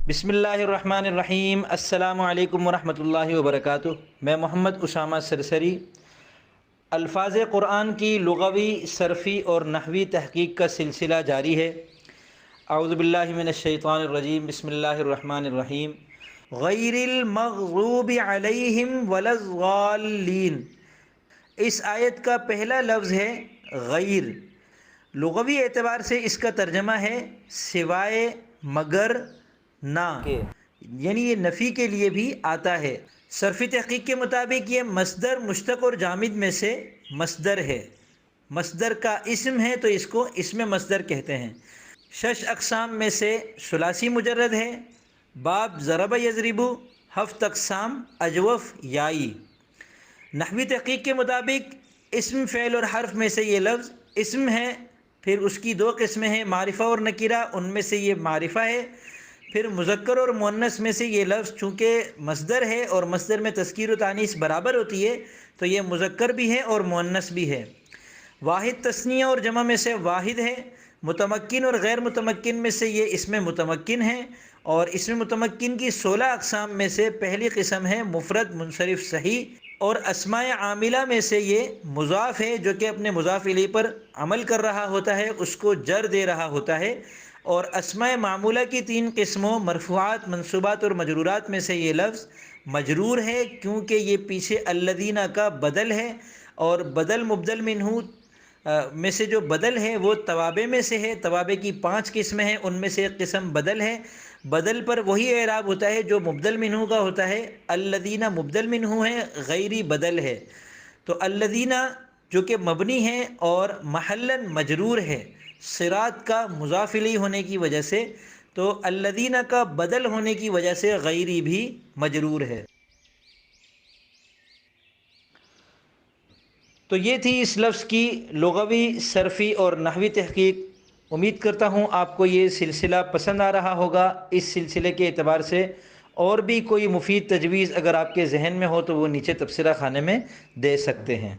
بسم اللہ الرحمن الرحیم۔ السلام علیکم ورحمۃ اللہ وبرکاتہ۔ میں محمد اسامہ سرسری الفاظ قرآن کی لغوی، صرفی اور نحوی تحقیق کا سلسلہ جاری ہے۔ اعوذ باللہ من الشیطان الرجیم، بسم اللہ الرحمن الرحیم۔ غیر المغضوب علیہم ولا الضالین، اس آیت کا پہلا لفظ ہے غیر۔ لغوی اعتبار سے اس کا ترجمہ ہے سوائے، مگر، نہ، یعنی یہ نفی کے لیے بھی آتا ہے۔ صرفی تحقیق کے مطابق یہ مصدر مشتق اور جامد میں سے مصدر ہے۔ مصدر کا اسم ہے تو اس کو اسم مصدر کہتے ہیں۔ 6 اقسام میں سے ثلاثی مجرد ہے، باب ضرب یضرب، 7 اقسام اجوف یائی۔ نحوی تحقیق کے مطابق اسم، فعل اور حرف میں سے یہ لفظ اسم ہے، پھر اس کی 2 قسمیں ہیں، معرفہ اور نکرہ، ان میں سے یہ معرفہ ہے۔ پھر مذکر اور مؤنث میں سے یہ لفظ چونکہ مصدر ہے اور مصدر میں تذکیر و تانیث برابر ہوتی ہے تو یہ مذکر بھی ہے اور مؤنث بھی ہے۔ واحد تثنیہ اور جمع میں سے واحد ہے۔ متمکن اور غیر متمکن میں سے یہ اسم متمکن ہے، اور اسم متمکن کی 16 اقسام میں سے پہلی قسم ہے مفرد منصرف صحیح، اور اسماء عاملہ میں سے یہ مضاف ہے جو کہ اپنے مضاف الیہ پر عمل کر رہا ہوتا ہے، اس کو جر دے رہا ہوتا ہے۔ اور اسماء معمولہ کی 3 قسموں مرفوعات، منصوبات اور مجرورات میں سے یہ لفظ مجرور ہے، کیونکہ یہ پیچھے الذین کا بدل ہے، اور بدل مبدل منہ میں سے جو بدل ہے وہ توابع میں سے ہے۔ توابع کی 5 قسمیں ہیں، ان میں سے ایک قسم بدل ہے۔ بدل پر وہی اعراب ہوتا ہے جو مبدل منہ کا ہوتا ہے۔ الذین مبدل منہ ہے، غیری بدل ہے، تو الذین جو کہ مبنی ہے اور محلاً مجرور ہے صراط کا مضاف الیہ ہونے کی وجہ سے، تو الذین کا بدل ہونے کی وجہ سے غیری بھی مجرور ہے۔ تو یہ تھی اس لفظ کی لغوی، صرفی اور نحوی تحقیق۔ امید کرتا ہوں آپ کو یہ سلسلہ پسند آ رہا ہوگا۔ اس سلسلے کے اعتبار سے اور بھی کوئی مفید تجویز اگر آپ کے ذہن میں ہو تو وہ نیچے تبصرہ خانے میں دے سکتے ہیں۔